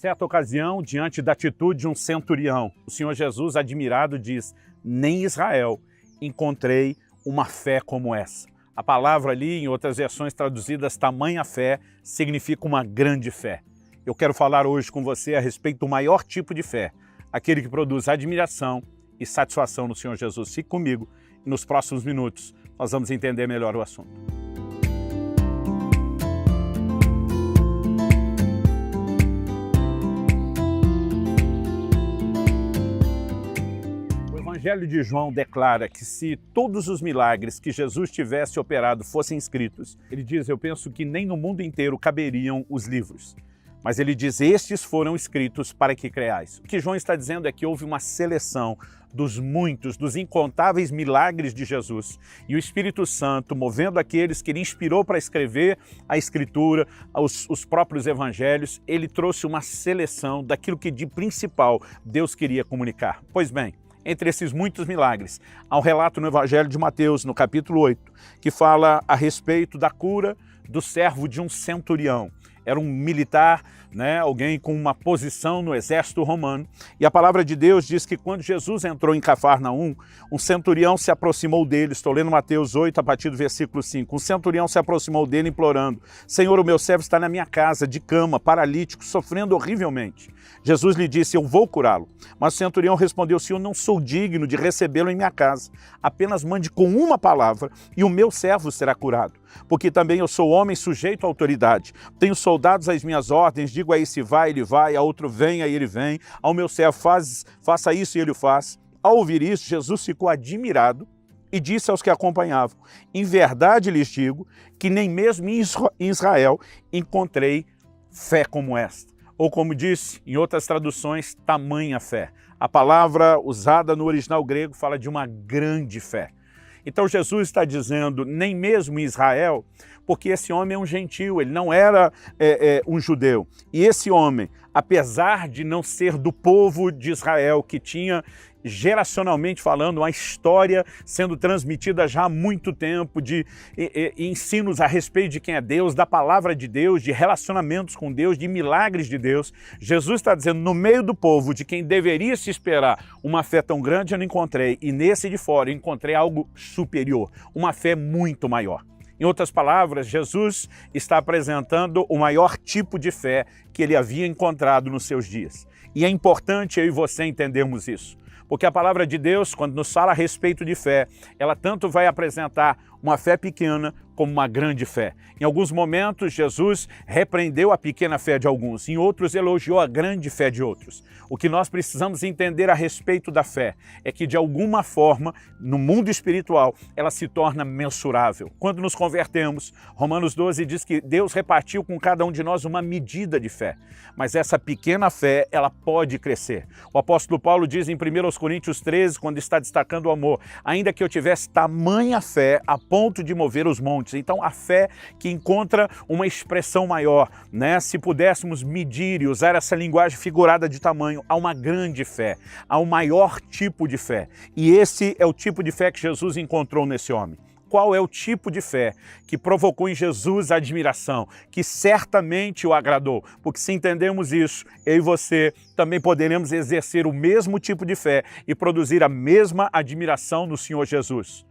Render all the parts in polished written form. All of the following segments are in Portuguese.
Certa ocasião, diante da atitude de um centurião, o Senhor Jesus, admirado, diz: nem em Israel encontrei uma fé como essa. A palavra ali, em outras versões traduzidas, tamanha fé, significa uma grande fé. Eu quero falar hoje com você a respeito do maior tipo de fé, aquele que produz admiração e satisfação no Senhor Jesus. Fique comigo e nos próximos minutos nós vamos entender melhor o assunto. O Evangelho de João declara que se todos os milagres que Jesus tivesse operado fossem escritos, ele diz, eu penso que nem no mundo inteiro caberiam os livros. Mas ele diz, estes foram escritos para que creais. O que João está dizendo é que houve uma seleção dos muitos, dos incontáveis milagres de Jesus. E o Espírito Santo, movendo aqueles que ele inspirou para escrever a Escritura, os próprios Evangelhos, ele trouxe uma seleção daquilo que de principal Deus queria comunicar. Pois bem, entre esses muitos milagres, há um relato no Evangelho de Mateus, no capítulo 8, que fala a respeito da cura do servo de um centurião. Era um militar, alguém com uma posição no exército romano. E a palavra de Deus diz que quando Jesus entrou em Cafarnaum, um centurião se aproximou dele, estou lendo Mateus 8, a partir do versículo 5. Um centurião se aproximou dele implorando, Senhor, o meu servo está na minha casa, de cama, paralítico, sofrendo horrivelmente. Jesus lhe disse, eu vou curá-lo. Mas o centurião respondeu, Senhor, não sou digno de recebê-lo em minha casa. Apenas mande com uma palavra e o meu servo será curado. Porque também eu sou homem sujeito à autoridade. Tenho soldados às minhas ordens, digo a esse vai, ele vai, a outro vem, aí ele vem. Ao meu servo faça isso e ele o faz. Ao ouvir isso, Jesus ficou admirado e disse aos que acompanhavam, em verdade lhes digo que nem mesmo em Israel encontrei fé como esta. Ou como disse em outras traduções, tamanha fé. A palavra usada no original grego fala de uma grande fé. Então Jesus está dizendo, nem mesmo em Israel, porque esse homem é um gentio, ele não era um judeu. E esse homem, apesar de não ser do povo de Israel, que tinha, geracionalmente falando, uma história sendo transmitida já há muito tempo, de ensinos a respeito de quem é Deus, da palavra de Deus, de relacionamentos com Deus, de milagres de Deus, Jesus está dizendo, no meio do povo, de quem deveria se esperar uma fé tão grande, eu não encontrei. E nesse de fora eu encontrei algo superior, uma fé muito maior. Em outras palavras, Jesus está apresentando o maior tipo de fé que ele havia encontrado nos seus dias. E é importante eu e você entendermos isso. Porque a palavra de Deus, quando nos fala a respeito de fé, ela tanto vai apresentar uma fé pequena como uma grande fé. Em alguns momentos, Jesus repreendeu a pequena fé de alguns, em outros elogiou a grande fé de outros. O que nós precisamos entender a respeito da fé é que, de alguma forma, no mundo espiritual, ela se torna mensurável. Quando nos convertemos, Romanos 12 diz que Deus repartiu com cada um de nós uma medida de fé. Mas essa pequena fé, ela pode crescer. O apóstolo Paulo diz em 1 Coríntios 13, quando está destacando o amor, ainda que eu tivesse tamanha fé a ponto de mover os montes. Então, a fé que encontra uma expressão maior, Se pudéssemos medir e usar essa linguagem figurada de tamanho, há uma grande fé, há um maior tipo de fé. E esse é o tipo de fé que Jesus encontrou nesse homem. Qual é o tipo de fé que provocou em Jesus a admiração, que certamente o agradou? Porque se entendemos isso, eu e você também poderemos exercer o mesmo tipo de fé e produzir a mesma admiração no Senhor Jesus.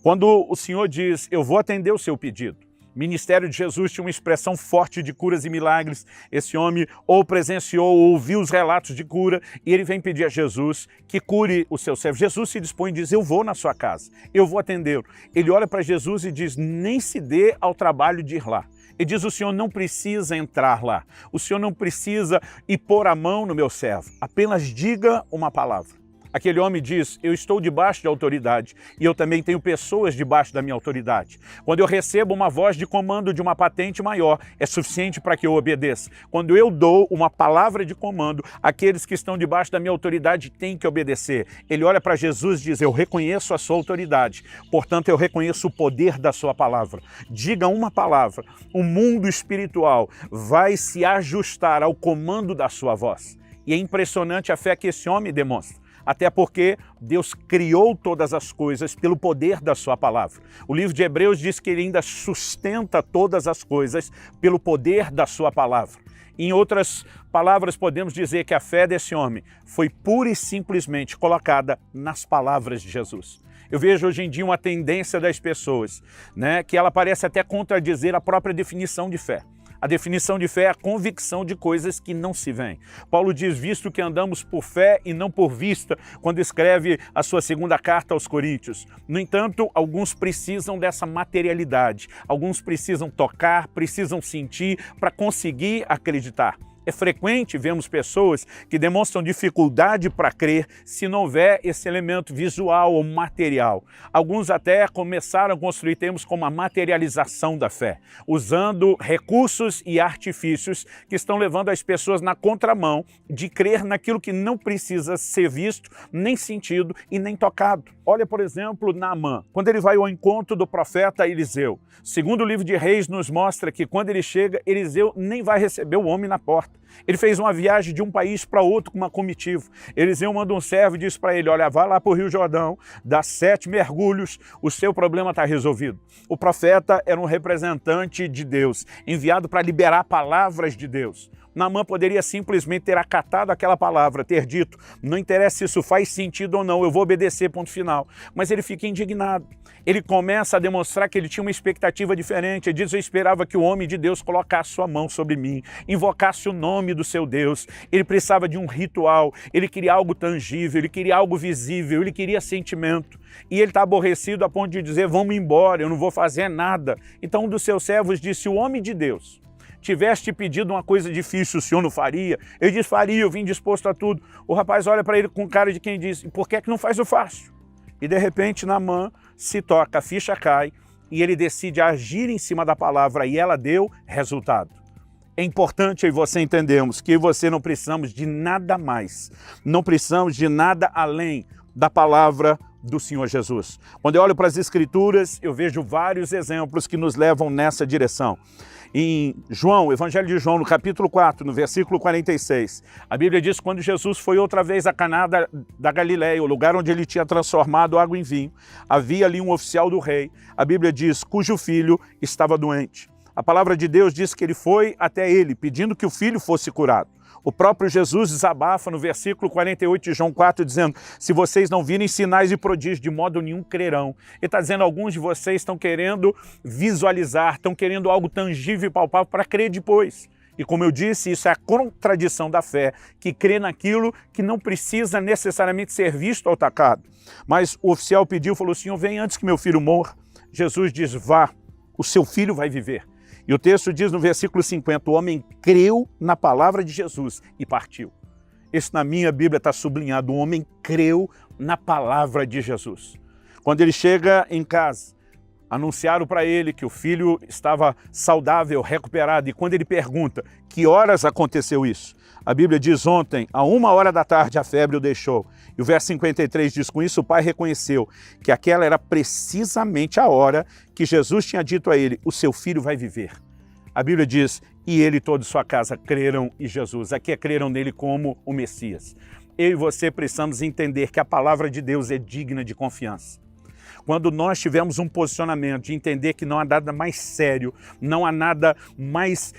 Quando o Senhor diz, eu vou atender o seu pedido, o ministério de Jesus tinha uma expressão forte de curas e milagres. Esse homem ou presenciou ou ouviu os relatos de cura e ele vem pedir a Jesus que cure o seu servo. Jesus se dispõe e diz, eu vou na sua casa, eu vou atendê-lo. Ele olha para Jesus e diz, nem se dê ao trabalho de ir lá. Ele diz, o Senhor não precisa entrar lá, o Senhor não precisa ir pôr a mão no meu servo, apenas diga uma palavra. Aquele homem diz, eu estou debaixo de autoridade e eu também tenho pessoas debaixo da minha autoridade. Quando eu recebo uma voz de comando de uma patente maior, é suficiente para que eu obedeça. Quando eu dou uma palavra de comando, aqueles que estão debaixo da minha autoridade têm que obedecer. Ele olha para Jesus e diz, eu reconheço a sua autoridade, portanto eu reconheço o poder da sua palavra. Diga uma palavra, o mundo espiritual vai se ajustar ao comando da sua voz. E é impressionante a fé que esse homem demonstra. Até porque Deus criou todas as coisas pelo poder da sua palavra. O livro de Hebreus diz que ele ainda sustenta todas as coisas pelo poder da sua palavra. Em outras palavras, podemos dizer que a fé desse homem foi pura e simplesmente colocada nas palavras de Jesus. Eu vejo hoje em dia uma tendência das pessoas, né, que ela parece até contradizer a própria definição de fé. A definição de fé é a convicção de coisas que não se veem. Paulo diz, visto que andamos por fé e não por vista, quando escreve a sua segunda carta aos Coríntios. No entanto, alguns precisam dessa materialidade. Alguns precisam tocar, precisam sentir para conseguir acreditar. É frequente vermos pessoas que demonstram dificuldade para crer se não houver esse elemento visual ou material. Alguns até começaram a construir termos como a materialização da fé, usando recursos e artifícios que estão levando as pessoas na contramão de crer naquilo que não precisa ser visto, nem sentido e nem tocado. Olha, por exemplo, Naamã, quando ele vai ao encontro do profeta Eliseu. Segundo o livro de Reis nos mostra que quando ele chega, Eliseu nem vai receber o homem na porta. Ele fez uma viagem de um país para outro com uma comitiva. Eliseu manda um servo e diz para ele, olha, vai lá para o Rio Jordão, dá 7 mergulhos, o seu problema está resolvido. O profeta era um representante de Deus, enviado para liberar palavras de Deus. Naamã poderia simplesmente ter acatado aquela palavra, ter dito, não interessa se isso faz sentido ou não, eu vou obedecer, ponto final. Mas ele fica indignado. Ele começa a demonstrar que ele tinha uma expectativa diferente. Ele diz, eu esperava que o homem de Deus colocasse sua mão sobre mim, invocasse o nome do seu Deus. Ele precisava de um ritual, ele queria algo tangível, ele queria algo visível, ele queria sentimento. E ele está aborrecido a ponto de dizer, vamos embora, eu não vou fazer nada. Então um dos seus servos disse, o homem de Deus tivesse te pedido uma coisa difícil, o senhor não faria? Ele diz, faria, eu vim disposto a tudo. O rapaz olha para ele com cara de quem diz, por que é que não faz o fácil? E de repente Naamã se toca, a ficha cai e ele decide agir em cima da palavra e ela deu resultado. É importante eu e você entendermos que eu e você não precisamos de nada mais, não precisamos de nada além da palavra do Senhor Jesus. Quando eu olho para as Escrituras, eu vejo vários exemplos que nos levam nessa direção. Em João, Evangelho de João, no capítulo 4, no versículo 46, a Bíblia diz que quando Jesus foi outra vez a Caná da Galileia, o lugar onde ele tinha transformado água em vinho, havia ali um oficial do rei, a Bíblia diz, cujo filho estava doente. A palavra de Deus diz que ele foi até ele, pedindo que o filho fosse curado. O próprio Jesus desabafa no versículo 48 de João 4, dizendo, se vocês não virem sinais e prodígios, de modo nenhum crerão. Ele está dizendo, alguns de vocês estão querendo visualizar, estão querendo algo tangível e palpável para crer depois. E como eu disse, isso é a contradição da fé, que crê naquilo que não precisa necessariamente ser visto ou tocado. Mas o oficial pediu, falou, Senhor, vem antes que meu filho morra. Jesus diz, vá, o seu filho vai viver. E o texto diz no versículo 50, o homem creu na palavra de Jesus e partiu. Isso na minha Bíblia está sublinhado, o homem creu na palavra de Jesus. Quando ele chega em casa, anunciaram para ele que o filho estava saudável, recuperado, e quando ele pergunta, que horas aconteceu isso? A Bíblia diz ontem, a 1h da tarde, a febre o deixou. E o verso 53 diz, com isso o pai reconheceu que aquela era precisamente a hora que Jesus tinha dito a ele, o seu filho vai viver. A Bíblia diz, e ele e toda sua casa creram em Jesus. Aqui é creram nele como o Messias. Eu e você precisamos entender que a palavra de Deus é digna de confiança. Quando nós tivermos um posicionamento de entender que não há nada mais sério, não há nada mais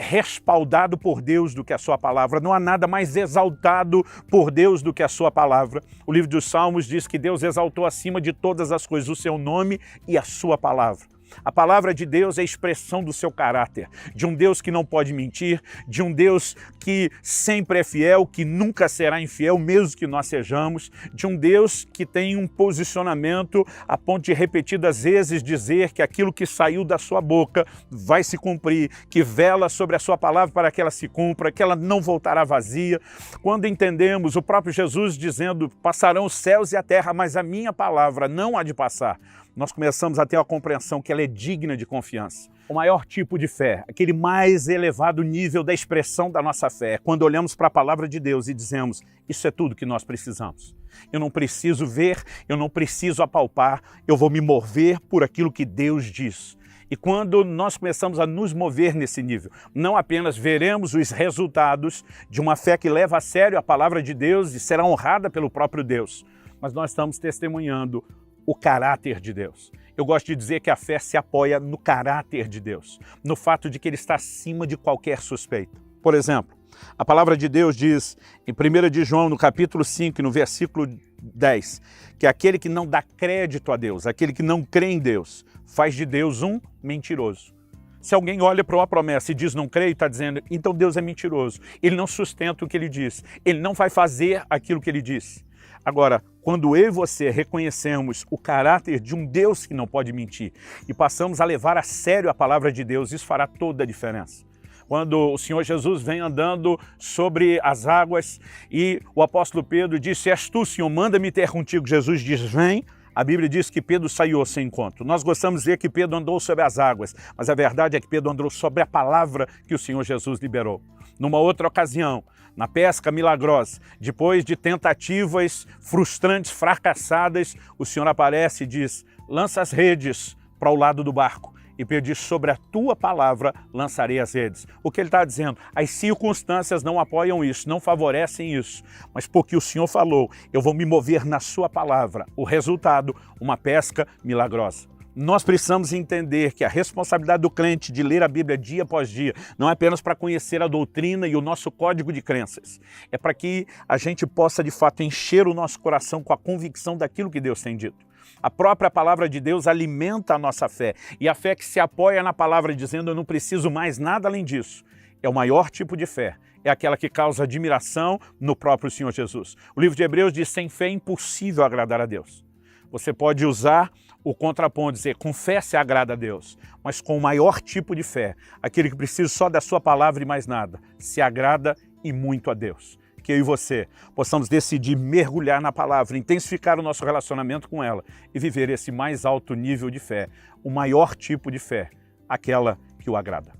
respaldado por Deus do que a sua palavra, não há nada mais exaltado por Deus do que a sua palavra. O livro dos Salmos diz que Deus exaltou acima de todas as coisas o seu nome e a sua palavra. A palavra de Deus é a expressão do seu caráter, de um Deus que não pode mentir, de um Deus que sempre é fiel, que nunca será infiel, mesmo que nós sejamos, de um Deus que tem um posicionamento a ponto de repetidas vezes dizer que aquilo que saiu da sua boca vai se cumprir, que vela sobre a sua palavra para que ela se cumpra, que ela não voltará vazia. Quando entendemos o próprio Jesus dizendo, passarão os céus e a terra, mas a minha palavra não há de passar, nós começamos a ter a compreensão que ela é digna de confiança. O maior tipo de fé, aquele mais elevado nível da expressão da nossa fé, é quando olhamos para a palavra de Deus e dizemos, isso é tudo que nós precisamos. Eu não preciso ver, eu não preciso apalpar, eu vou me mover por aquilo que Deus diz. E quando nós começamos a nos mover nesse nível, não apenas veremos os resultados de uma fé que leva a sério a palavra de Deus e será honrada pelo próprio Deus, mas nós estamos testemunhando o caráter de Deus. Eu gosto de dizer que a fé se apoia no caráter de Deus, no fato de que ele está acima de qualquer suspeita. Por exemplo, a palavra de Deus diz em 1 de João, no capítulo 5, no versículo 10, que aquele que não dá crédito a Deus, aquele que não crê em Deus, faz de Deus um mentiroso. Se alguém olha para uma promessa e diz não creio, está dizendo, então Deus é mentiroso. Ele não sustenta o que ele diz. Ele não vai fazer aquilo que ele disse. Agora, quando eu e você reconhecemos o caráter de um Deus que não pode mentir e passamos a levar a sério a palavra de Deus, isso fará toda a diferença. Quando o Senhor Jesus vem andando sobre as águas e o apóstolo Pedro disse, és tu, Senhor, manda-me ter contigo. Jesus diz, vem. A Bíblia diz que Pedro saiu sem encontro. Nós gostamos de dizer que Pedro andou sobre as águas, mas a verdade é que Pedro andou sobre a palavra que o Senhor Jesus liberou. Numa outra ocasião, na pesca milagrosa, depois de tentativas frustrantes, fracassadas, o Senhor aparece e diz, lança as redes para o lado do barco. E Pedro diz, sobre a tua palavra lançarei as redes. O que ele está dizendo? As circunstâncias não apoiam isso, não favorecem isso. Mas porque o Senhor falou, eu vou me mover na sua palavra. O resultado, uma pesca milagrosa. Nós precisamos entender que a responsabilidade do crente de ler a Bíblia dia após dia não é apenas para conhecer a doutrina e o nosso código de crenças. É para que a gente possa, de fato, encher o nosso coração com a convicção daquilo que Deus tem dito. A própria palavra de Deus alimenta a nossa fé. E a fé que se apoia na palavra dizendo eu não preciso mais nada além disso. É o maior tipo de fé. É aquela que causa admiração no próprio Senhor Jesus. O livro de Hebreus diz, sem fé é impossível agradar a Deus. Você pode usar o contraponto, dizer, confesse e agrada a Deus. Mas com o maior tipo de fé, aquele que precisa só da sua palavra e mais nada, se agrada e muito a Deus. Que eu e você possamos decidir mergulhar na palavra, intensificar o nosso relacionamento com ela e viver esse mais alto nível de fé, o maior tipo de fé, aquela que o agrada.